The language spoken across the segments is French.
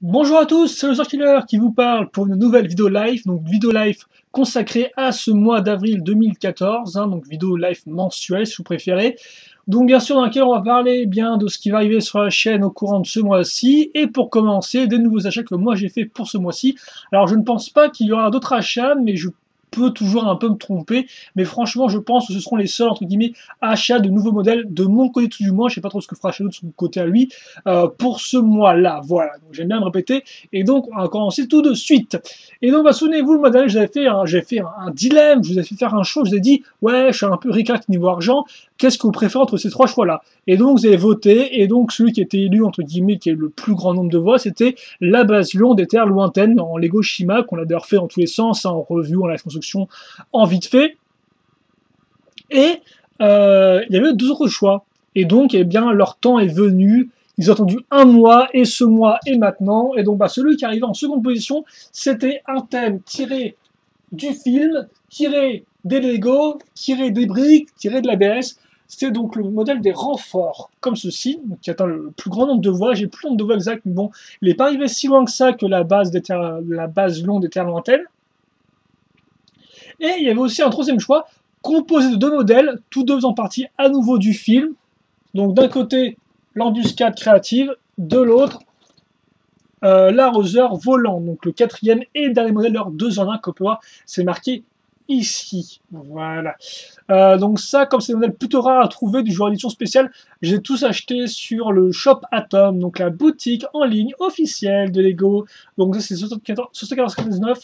Bonjour à tous, c'est le Killer qui vous parle pour une nouvelle vidéo live, donc vidéo live consacrée à ce mois d'avril 2014, donc vidéo live mensuelle si vous préférez. Donc bien sûr dans laquelle on va parler bien de ce qui va arriver sur la chaîne au courant de ce mois-ci, et pour commencer, des nouveaux achats que moi j'ai fait pour ce mois-ci. Alors je ne pense pas qu'il y aura d'autres achats, mais je peux toujours un peu me tromper, mais franchement je pense que ce seront les seuls entre guillemets achats de nouveaux modèles de mon côté tout du moins. Je sais pas trop ce que fera Shadow de son côté à lui pour ce mois-là, voilà, donc j'aime bien me répéter, et donc on va commencer tout de suite. Et donc souvenez-vous, le mois dernier j'avais fait un dilemme, je vous ai fait faire un choix, je vous ai dit ouais je suis un peu ricac niveau argent, qu'est-ce que vous préférez entre ces trois choix là? Et donc vous avez voté, et donc celui qui était élu entre guillemets, qui a eu le plus grand nombre de voix, c'était la base Lyon des terres lointaines en Lego Shima, qu'on a d'ailleurs fait dans tous les sens, en revue, en live construction, en vite fait. Et il y avait deux autres choix. Et donc, eh bien, leur temps est venu. Ils ont attendu un mois, et ce mois est maintenant. Et donc, celui qui arrivait en seconde position, c'était un thème tiré du film, tiré des Lego, tiré des briques, tiré de l'ABS. C'était donc le modèle des renforts, comme ceci, qui atteint le plus grand nombre de voix. J'ai plus le nombre de voix exact, mais bon, il n'est pas arrivé si loin que ça que la base longue des terres lointaines. Et il y avait aussi un troisième choix, composé de deux modèles, tous deux faisant partie à nouveau du film. Donc d'un côté, l'embuscade créative, de l'autre, l'arroseur volant. Donc le quatrième et dernier modèle, leur 2 en 1, qu'on peut voir, c'est marqué ici. Voilà. Donc ça, comme c'est des modèles plutôt rares à trouver du joueur édition spéciale, j'ai tous acheté sur le Shop Atom, donc la boutique en ligne officielle de Lego. Donc ça c'est 74,99,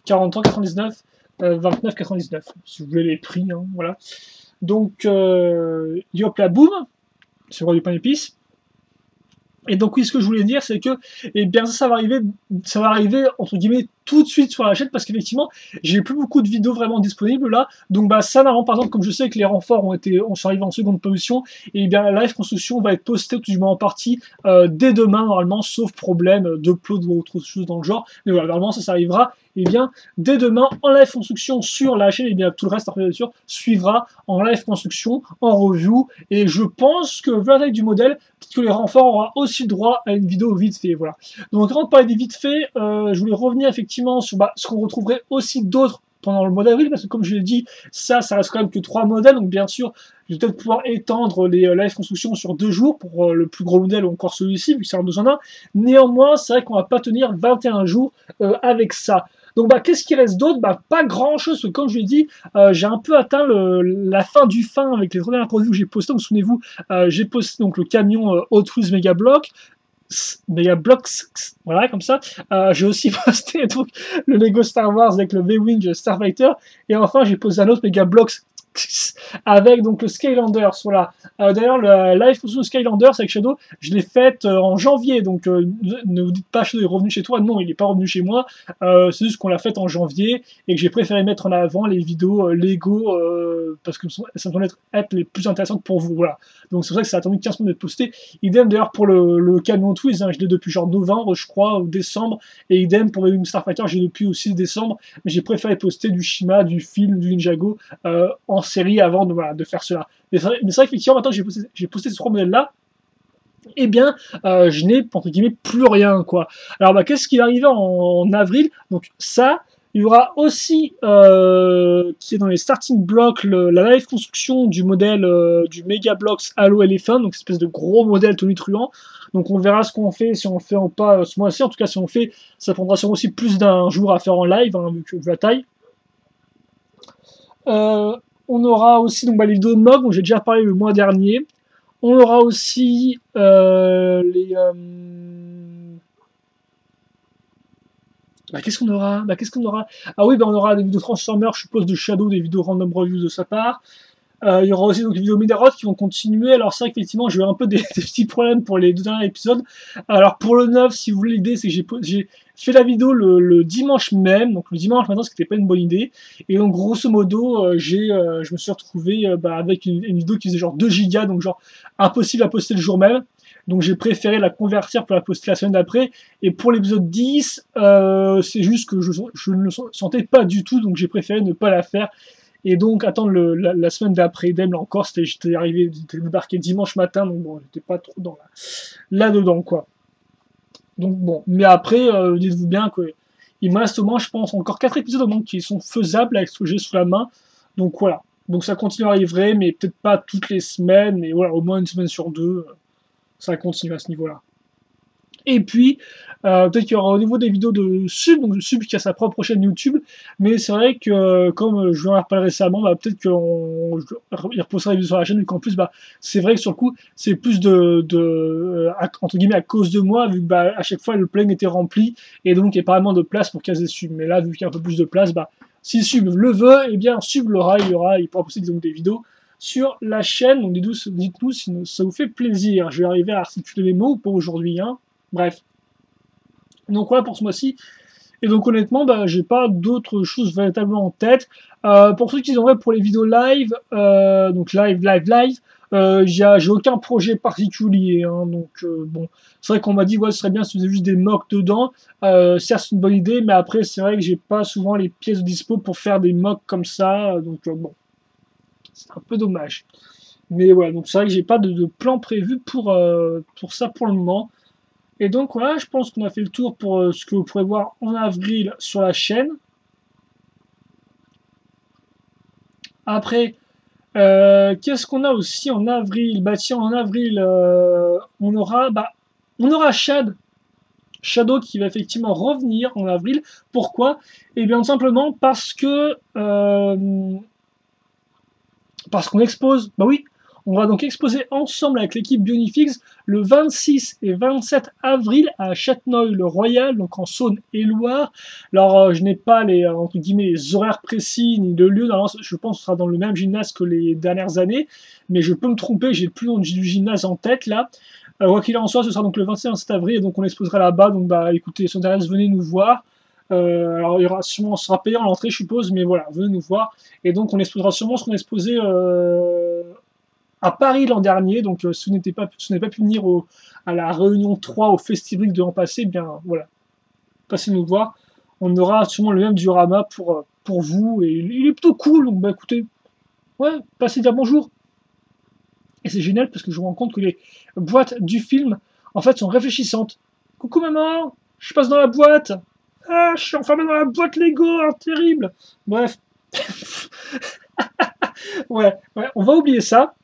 43,99, 29,99, si vous voulez les prix, hein, voilà. Donc, Yop la boum, c'est le roi du pain d'épices. Et donc oui, ce que je voulais dire, c'est que, eh bien, ça va arriver entre guillemets tout de suite sur la chaîne, parce qu'effectivement, j'ai plus beaucoup de vidéos vraiment disponibles là. Donc ça, normalement, par exemple, comme je sais que les renforts sont arrivés en seconde position, et bien la live construction va être postée tout du moins en partie dès demain normalement, sauf problème d'upload ou autre chose dans le genre. Mais voilà, normalement ça arrivera. Et bien dès demain en live construction sur la chaîne, et bien tout le reste après bien sûr suivra en live construction, en review. Et je pense que vu la taille du modèle, peut-être que les renforts aura aussi droit à une vidéo vite fait. Voilà. Donc avant de parler des vite fait, je voulais revenir effectivement sur ce qu'on retrouverait aussi d'autres pendant le mois d'avril, parce que comme je l'ai dit, ça reste quand même que 3 modèles, donc bien sûr, je vais peut-être pouvoir étendre les live construction sur 2 jours pour le plus gros modèle ou encore celui-ci, vu que c'est un 2 en 1. Néanmoins, c'est vrai qu'on va pas tenir 21 jours avec ça. Donc qu'est-ce qui reste d'autre? Pas grand-chose, comme je l'ai dit, j'ai un peu atteint la fin du fin avec les premières reviews que j'ai postées. Donc souvenez-vous, j'ai posté donc le camion Hot Wheels Mega Block, voilà, comme ça. J'ai aussi posté donc le Lego Star Wars avec le V-Wing Starfighter, et enfin j'ai posé un autre Mega Bloks avec donc le Skylanders, voilà. D'ailleurs, la live sur Skylanders avec Shadow, je l'ai faite en janvier, donc ne vous dites pas Shadow est revenu chez toi, non, il n'est pas revenu chez moi, c'est juste qu'on l'a faite en janvier, et que j'ai préféré mettre en avant les vidéos Lego, parce que ça doit être les plus intéressantes pour vous, voilà. Donc c'est pour ça que ça a attendu 15 minutes d'être posté. Idem d'ailleurs pour le camion Twiz, je l'ai depuis genre novembre, je crois, ou décembre, et idem pour le Starfighter, j'ai depuis aussi décembre, mais j'ai préféré poster du Shima, du film, du Ninjago, en série avant de faire cela. Mais c'est vrai qu'effectivement, maintenant que j'ai posté ces 3 modèles-là, eh bien, je n'ai, entre guillemets, plus rien, quoi. Alors, qu'est-ce qui va arriver en avril? Donc, ça, il y aura aussi, qui est dans les starting blocks, la live construction du modèle du Mega Bloks Halo Elephant, donc, cette espèce de gros modèle tonitruant. Donc, on verra ce qu'on fait, si on le fait ou pas ce mois-ci. En tout cas, si on le fait, ça prendra sûrement aussi plus d'un jour à faire en live, vu la taille. On aura aussi donc, les vidéos de MOG, dont j'ai déjà parlé le mois dernier. On aura aussi qu'est-ce qu'on aura? Ah oui, on aura des vidéos Transformers, je suppose, de Shadow, des vidéos random reviews de sa part. Il y aura aussi donc les vidéos Midarot qui vont continuer. Alors c'est vrai qu'effectivement j'ai eu un peu des petits problèmes pour les 2 derniers épisodes. Alors pour le 9, si vous voulez, l'idée c'est que j'ai fait la vidéo le dimanche même, donc le dimanche matin, ce qui n'était pas une bonne idée. Et donc grosso modo, je me suis retrouvé avec une vidéo qui faisait genre 2 gigas, donc genre impossible à poster le jour même. Donc j'ai préféré la convertir pour la poster la semaine d'après. Et pour l'épisode 10, c'est juste que je ne le sentais pas du tout, donc j'ai préféré ne pas la faire. Et donc attendre la semaine d'après, idem là encore, j'étais débarqué dimanche matin, donc bon, j'étais pas trop là-dedans quoi. Donc bon, mais après, dites-vous bien que il me reste au moins, je pense, encore 4 épisodes au moins qui sont faisables avec ce que j'ai sous la main. Donc voilà. Donc ça continue à arriver, mais peut-être pas toutes les semaines, mais voilà, au moins une semaine sur deux, ça continue à ce niveau-là. Et puis, peut-être qu'il y aura au niveau des vidéos de Sub, donc Sub qui a sa propre chaîne YouTube, mais c'est vrai que, comme je lui en ai reparlé récemment, bah, peut-être qu'il repostera des vidéos sur la chaîne, vu qu'en plus, bah, c'est vrai que sur le coup, c'est plus entre guillemets, à cause de moi, vu que bah, à chaque fois, le planning était rempli, et donc il n'y a pas vraiment de place pour caser Sub. Mais là, vu qu'il y a un peu plus de place, bah, si Sub le veut, eh bien, Sub l'aura, il pourra poster donc, des vidéos sur la chaîne, donc dites-nous si ça vous fait plaisir. Je vais arriver à articuler les mots pour aujourd'hui, hein. Bref. Donc voilà pour ce mois-ci. Et donc honnêtement, bah, j'ai pas d'autres choses véritablement en tête. Pour ceux qui aimeraient pour les vidéos live, donc live, j'ai aucun projet particulier. Hein, donc bon, c'est vrai qu'on m'a dit ouais, ce serait bien si vous avez juste des mocks dedans. Certes, c'est une bonne idée, mais après c'est vrai que j'ai pas souvent les pièces de dispo pour faire des mocks comme ça. Donc bon, c'est un peu dommage. Mais voilà, donc c'est vrai que j'ai pas de plan prévu pour ça pour le moment. Et donc voilà, je pense qu'on a fait le tour pour ce que vous pourrez voir en avril sur la chaîne. Après, qu'est-ce qu'on a aussi en avril? Bah tiens, en avril, on aura Shadow qui va effectivement revenir en avril. Pourquoi? Eh bien, tout simplement parce qu'on expose. Bah oui, on va donc exposer ensemble avec l'équipe Bionifix le 26 et 27 avril à Châtenois-le-Royal, donc en Saône-et-Loire. Alors, je n'ai pas entre guillemets, les horaires précis ni le lieu. Non, je pense que ce sera dans le même gymnase que les dernières années, mais je peux me tromper, j'ai plus le nom du gymnase en tête là. Quoi qu'il en soit, ce sera donc le 26 et 27 avril, et donc on exposera là-bas. Donc, bah, écoutez, si on venez nous voir. Alors, il y aura sûrement, on sera payé en l'entrée, je suppose, mais voilà, venez nous voir. Et donc, on exposera sûrement ce qu'on a exposé à Paris l'an dernier. Donc, si vous n'avez pas pu venir à la réunion 3 au Festival de l'an passé, eh bien voilà, passez nous voir. On aura sûrement le même diorama pour vous. Et il est plutôt cool. Donc, bah écoutez, ouais, passez dire bonjour. Et c'est génial parce que je me rends compte que les boîtes du film, en fait, sont réfléchissantes. Coucou maman, je passe dans la boîte. Ah, je suis enfermé dans la boîte Lego, hein, terrible. Bref. Ouais, on va oublier ça.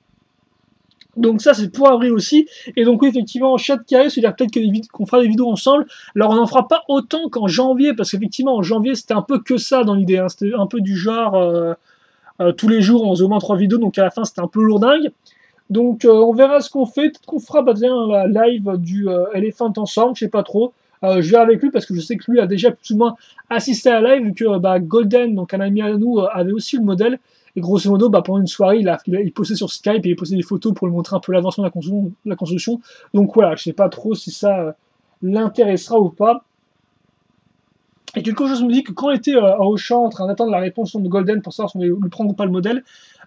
Donc ça c'est pour avril aussi. Et donc oui, effectivement, chat carré, c'est-à-dire peut-être qu'on fera des vidéos ensemble. Alors on n'en fera pas autant qu'en janvier, parce qu'effectivement en janvier c'était un peu que ça dans l'idée. Hein. C'était un peu du genre tous les jours on faisait au moins 3 vidéos, donc à la fin c'était un peu lourdingue. Donc on verra ce qu'on fait. Peut-être qu'on fera un live du Elephant ensemble, je sais pas trop. Je verrai avec lui parce que je sais que lui a déjà plus ou moins assisté à la live, vu que Golden, donc un ami à nous, avait aussi le modèle. Et grosso modo, pendant une soirée, il postait sur Skype et il postait des photos pour lui montrer un peu l'avancement de la construction. Donc voilà, je sais pas trop si ça l'intéressera ou pas. Et quelque chose me dit que quand on était à Auchan en train d'attendre la réponse de Golden pour savoir si on allait lui prendre ou pas le modèle,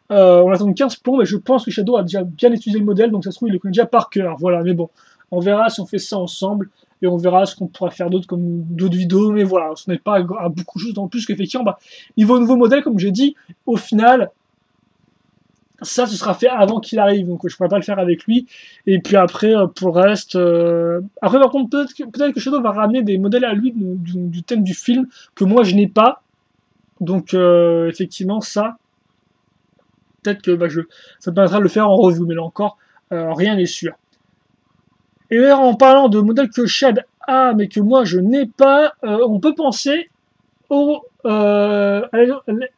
on attend 15 plombs et je pense que Shadow a déjà bien étudié le modèle, donc ça se trouve il le connaît déjà par cœur. Voilà, mais bon, on verra si on fait ça ensemble et on verra ce qu'on pourra faire d'autre comme d'autres vidéos, mais voilà, ce n'est pas à beaucoup de choses en plus qu'effectivement, niveau nouveau modèle, comme j'ai dit, au final, ça, ce sera fait avant qu'il arrive, donc je pourrais pas le faire avec lui. Et puis après, pour le reste... Après, par contre, peut-être que Shadow va ramener des modèles à lui du thème du film, que moi, je n'ai pas. Donc, effectivement, ça... Peut-être que ça me permettra de le faire en revue, mais là encore, rien n'est sûr. Et d'ailleurs, en parlant de modèles que Shad a, mais que moi, je n'ai pas, on peut penser à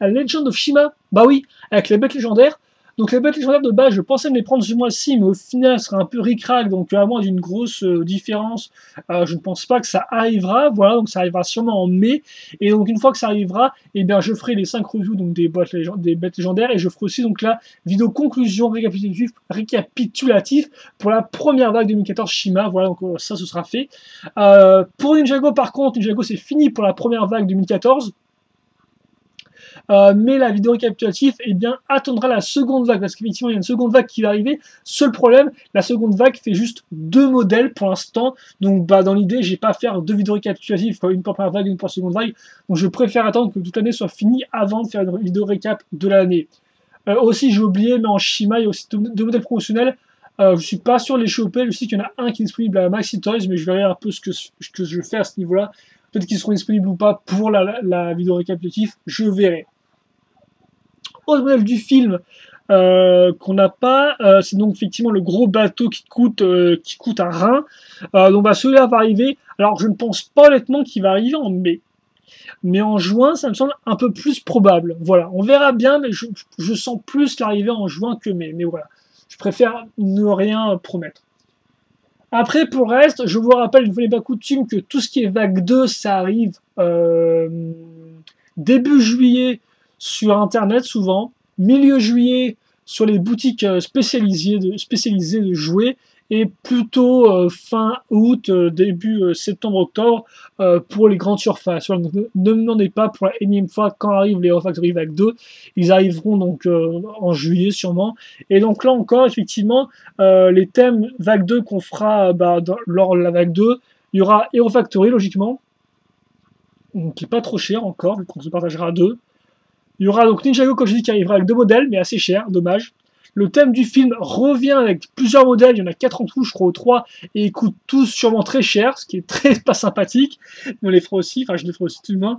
Legend of Shima. Bah oui, avec les bêtes légendaires. Donc les bêtes légendaires de base, je pensais me les prendre ce mois-ci, mais au final, ce sera un peu ric-rac, donc à moins d'une grosse différence, je ne pense pas que ça arrivera. Voilà, donc ça arrivera sûrement en mai. Et donc une fois que ça arrivera, eh bien je ferai les 5 reviews donc des bêtes légendaires, et je ferai aussi donc la vidéo conclusion récapitulative pour la première vague 2014 Shima. Voilà, donc ça, ce sera fait. Pour Ninjago, par contre, Ninjago c'est fini pour la première vague 2014. Mais la vidéo récapitulative, eh bien, attendra la seconde vague, parce qu'effectivement, il y a une seconde vague qui va arriver. Seul problème, la seconde vague fait juste 2 modèles pour l'instant. Donc, dans l'idée, j'ai pas à faire 2 vidéos récapitulatives, une pour la première vague et une pour la seconde vague. Donc, je préfère attendre que toute l'année soit finie avant de faire une vidéo récap de l'année. Aussi, j'ai oublié, mais en Shima, il y a aussi 2 modèles promotionnels. Je suis pas sûr de les choper, je sais qu'il y en a un qui est disponible à Maxi Toys, mais je verrai un peu ce que je fais à ce niveau-là. Peut-être qu'ils seront disponibles ou pas pour la vidéo récapitulative, je verrai. Autre modèle du film qu'on n'a pas, c'est donc effectivement le gros bateau qui coûte un rein. Donc bah, celui-là va arriver. Alors je ne pense pas honnêtement qu'il va arriver en mai. Mais en juin, ça me semble un peu plus probable. Voilà, on verra bien, mais je sens plus l'arrivée en juin que mai. Mais voilà, je préfère ne rien promettre. Après, pour le reste, je vous rappelle une fois n'est pas coutume que tout ce qui est vague 2, ça arrive début juillet sur Internet souvent, milieu juillet sur les boutiques spécialisées de jouets, et plutôt fin août, début septembre-octobre pour les grandes surfaces. Voilà, donc ne me demandez pas pour la énième fois quand arrivent les Refactory Vague 2. Ils arriveront donc en juillet sûrement. Et donc là encore, effectivement, les thèmes Vague 2 qu'on fera lors de la Vague 2, il y aura Hero Factory logiquement, qui est pas trop cher encore, vu qu'on se partagera à deux. Il y aura donc Ninjago, comme je dis, qui arrivera avec 2 modèles, mais assez cher, dommage. Le thème du film revient avec plusieurs modèles, il y en a 4 en tout, je crois, ou 3, et ils coûtent tous sûrement très cher, ce qui est très pas sympathique. Mais on les fera aussi, enfin je les ferai aussi tout de même.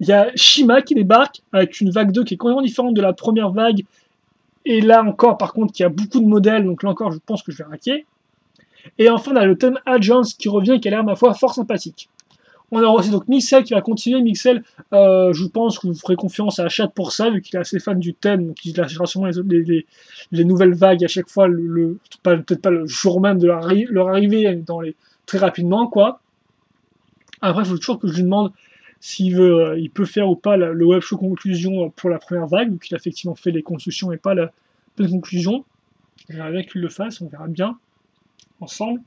Il y a Shima qui débarque, avec une vague 2 qui est complètement différente de la première vague, et là encore, par contre, qui a beaucoup de modèles, donc là encore, je pense que je vais raquer. Et enfin, on a le thème Agents qui revient, qui a l'air, ma foi, fort sympathique. On aura aussi donc Mixel qui va continuer. Mixel, je pense que vous ferez confiance à Chat pour ça, vu qu'il est assez fan du thème, donc il lâchera sûrement les nouvelles vagues à chaque fois, peut-être pas le jour même de leur arrivée, très rapidement, quoi. Après, il faut toujours que je lui demande s'il veut, il peut faire ou pas le web show conclusion pour la première vague, vu qu'il a effectivement fait les constructions et pas la pleine conclusion. J'aimerais bien qu'il le fasse, on verra bien ensemble.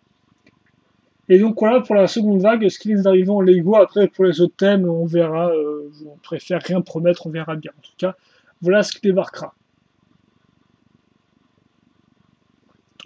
Et donc voilà pour la seconde vague, ce qui est d'arriver en Lego. Après pour les autres thèmes, on verra. Je préfère rien promettre, on verra bien. En tout cas, voilà ce qui débarquera.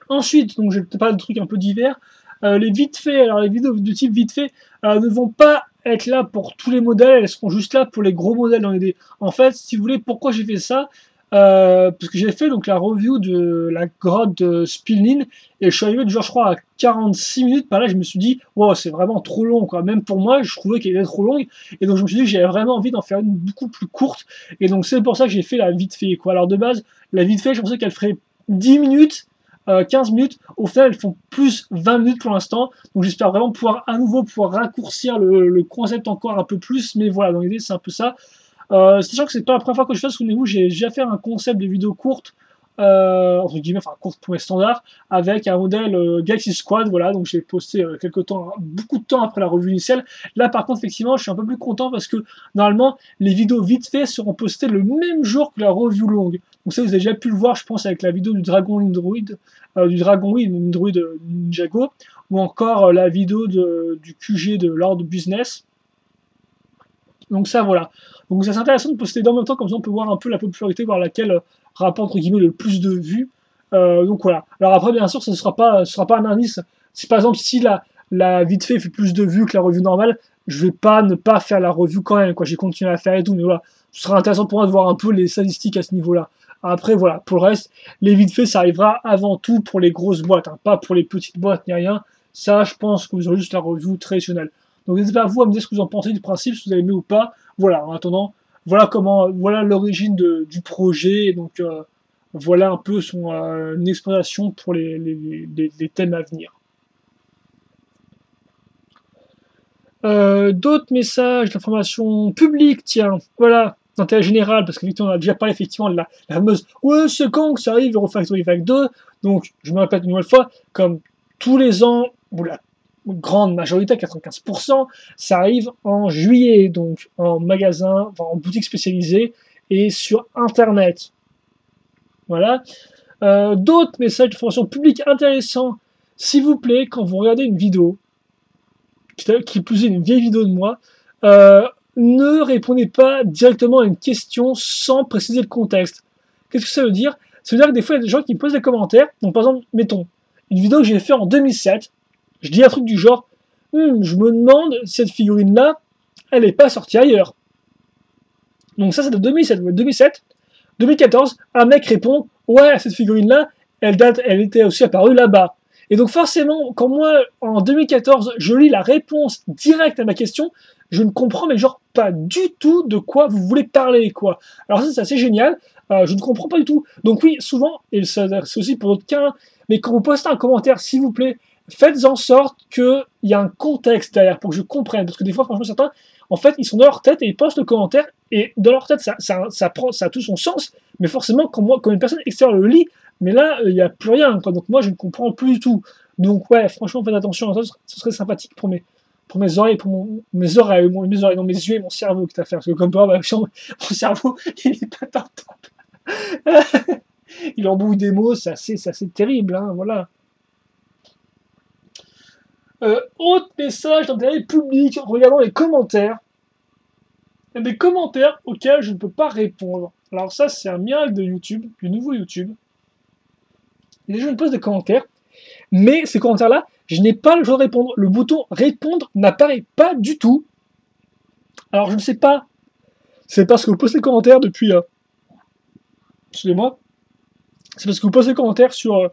Ensuite, donc je te parle de trucs un peu divers. Les vite fait, alors les vidéos de type vite fait ne vont pas être là pour tous les modèles, elles seront juste là pour les gros modèles dans les dés. En fait, si vous voulez, pourquoi j'ai fait ça, parce que j'ai fait donc la review de la grotte de Spilnin et je suis arrivé genre je crois à 46 minutes par là, je me suis dit wow, c'est vraiment trop long quoi, même pour moi je trouvais qu'elle était trop longue et donc je me suis dit que j'avais vraiment envie d'en faire une beaucoup plus courte et donc c'est pour ça que j'ai fait la vite fait quoi. Alors de base la vite fait je pensais qu'elle ferait 10 minutes 15 minutes, au final elles font plus 20 minutes pour l'instant, donc j'espère vraiment pouvoir à nouveau raccourcir le concept encore un peu plus, mais voilà, dans l'idée c'est un peu ça. Sachant que c'est pas la première fois que je fais, souvenez-vous, j'ai déjà fait un concept de vidéo courte, entre guillemets, enfin courte pour les standards, avec un modèle Galaxy Squad, voilà, donc j'ai posté beaucoup de temps après la revue initiale. Là par contre, effectivement, je suis un peu plus content parce que normalement, les vidéos vite fait seront postées le même jour que la review longue. Donc ça, vous avez déjà pu le voir, je pense, avec la vidéo du Dragon Indroid Ninjago, ou encore la vidéo du QG de Lord Business. Donc ça, voilà. Donc c'est intéressant de poster dans le même temps, comme ça on peut voir un peu la popularité, voir laquelle rapporte entre guillemets le plus de vues. Donc voilà. Alors après, bien sûr, ce sera pas un indice. Si par exemple, si la vite fait plus de vues que la revue normale, je vais pas ne pas faire la revue quand même, quoi. J'ai continué à la faire et tout, mais voilà. Ce sera intéressant pour moi de voir un peu les statistiques à ce niveau-là. Après, voilà. Pour le reste, les vite fait, ça arrivera avant tout pour les grosses boîtes, hein, pas pour les petites boîtes ni rien. Ça, je pense que vous aurez juste la revue traditionnelle. Donc n'hésitez pas à vous à me dire ce que vous en pensez du principe, si vous avez aimé ou pas. Voilà, en attendant, voilà l'origine du projet, donc voilà un peu une exploration pour les thèmes à venir. D'autres messages d'information publique, tiens, voilà, d'intérêt général, parce qu'effectivement on a déjà parlé effectivement de la fameuse « Ouais, c'est quand que ça arrive, Hero Factory Vague 2 ?» Donc, je me répète une nouvelle fois, comme tous les ans, ou la grande majorité, 95%, ça arrive en juillet, donc en magasin, enfin, en boutique spécialisée et sur Internet. Voilà. D'autres messages d'information publique intéressants, s'il vous plaît, quand vous regardez une vidéo, qui plus est une vieille vidéo de moi, ne répondez pas directement à une question sans préciser le contexte. Qu'est-ce que ça veut dire? Ça veut dire que des fois, il y a des gens qui me posent des commentaires. Donc, par exemple, mettons, une vidéo que j'ai fait en 2007, je dis un truc du genre, je me demande, cette figurine-là, elle n'est pas sortie ailleurs. Donc ça, c'est de 2007. 2014, un mec répond, ouais, cette figurine-là, elle était aussi apparue là-bas. Et donc forcément, quand moi, en 2014, je lis la réponse directe à ma question, je ne comprends mais genre pas du tout de quoi vous voulez parler, quoi. Alors ça, c'est assez génial, je ne comprends pas du tout. Donc oui, souvent, et c'est aussi pour d'autres cas, mais quand vous postez un commentaire, s'il vous plaît, faites en sorte qu'il y a un contexte derrière pour que je comprenne. Parce que des fois, franchement, certains, en fait, ils sont dans leur tête et ils postent le commentaire, et dans leur tête, ça a tout son sens, mais forcément, quand une personne extérieure le lit, mais là, il n'y a plus rien, quoi. Donc moi, je ne comprends plus du tout. Donc ouais, franchement, faites attention à ça, ce serait sympathique pour mes oreilles, mes oreilles, mes oreilles, non, mes yeux et mon cerveau que t'as à faire. Parce que comme toi, bah, mon cerveau, il est pas tentable. Il embrouille des mots, c'est assez terrible, hein, voilà. Autre message d'intérêt public, regardons les commentaires. Il y a des commentaires auxquels je ne peux pas répondre. Alors ça, c'est un miracle de YouTube, du nouveau YouTube. Et les gens me posent des commentaires, mais ces commentaires-là, je n'ai pas le choix de répondre. Le bouton répondre n'apparaît pas du tout. Alors je ne sais pas. C'est parce que vous postez des commentaires depuis... excusez-moi. C'est parce que vous postez des commentaires sur...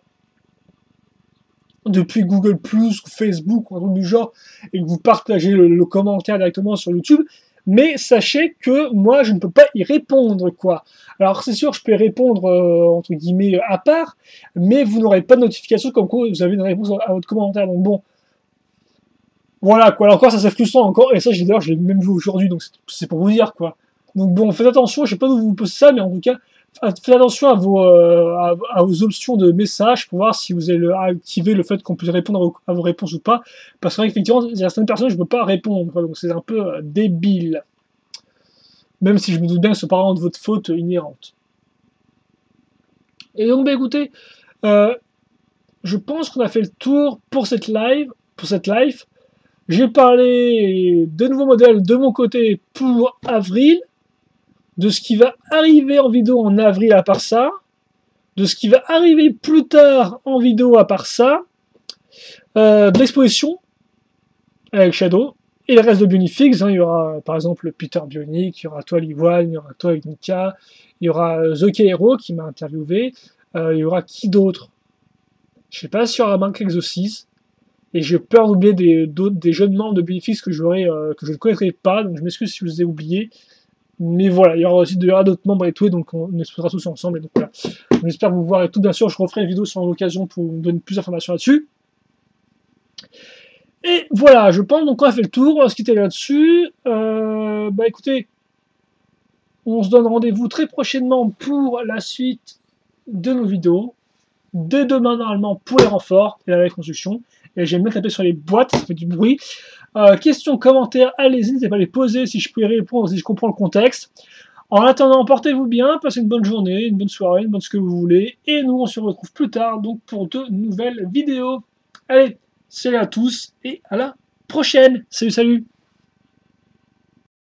depuis Google+, ou Facebook, ou un truc du genre, et que vous partagez le commentaire directement sur YouTube. Mais sachez que moi, je ne peux pas y répondre, quoi. Alors, c'est sûr, je peux y répondre, entre guillemets, à part, mais vous n'aurez pas de notification comme quoi vous avez une réponse à votre commentaire. Donc bon, voilà, quoi. Alors encore, ça c'est frustrant encore, et ça, d'ailleurs, je l'ai même vu aujourd'hui, donc c'est pour vous dire, quoi. Donc bon, faites attention, je sais pas d'où vous postez ça, mais en tout cas, faites attention à vos options de messages pour voir si vous allez activer le fait qu'on puisse répondre à vos réponses ou pas. Parce qu'effectivement, il y a certaines personnes, je ne peux pas répondre, quoi, donc c'est un peu débile. Même si je me doute bien que c'est pas vraiment de votre faute inhérente. Et donc, bah écoutez, je pense qu'on a fait le tour pour cette live. J'ai parlé des nouveaux modèles de mon côté pour avril, de ce qui va arriver en vidéo en avril à part ça, de ce qui va arriver plus tard en vidéo à part ça, de l'exposition avec Shadow, et le reste de Bionifix, hein, il y aura par exemple Peter Bionic, il y aura toi Liwan, il y aura toi avec Nika, il y aura The Hero qui m'a interviewé, il y aura qui d'autre? Je sais pas s'il y aura Mark Exosis, et j'ai peur d'oublier des jeunes membres de Bionifix que je ne connaîtrai pas, donc je m'excuse si je vous ai oublié. Mais voilà, il y aura d'autres membres et tout, et donc on explosera tous ensemble. Et donc voilà. J'espère vous voir et tout. Bien sûr, je referai une vidéo sur l'occasion pour vous donner plus d'informations là-dessus. Et voilà, je pense donc qu'on a fait le tour. On va se quitter là-dessus. Bah écoutez, on se donne rendez-vous très prochainement pour la suite de nos vidéos. Dès demain, normalement, pour les renforts et la reconstruction. Et j'aime bien taper sur les boîtes, ça fait du bruit. Questions, commentaires, allez-y, n'hésitez pas à les poser si je peux y répondre, si je comprends le contexte. En attendant, portez-vous bien, passez une bonne journée, une bonne soirée, une bonne ce que vous voulez. Et nous, on se retrouve plus tard donc pour de nouvelles vidéos. Allez, salut à tous et à la prochaine. Salut, salut.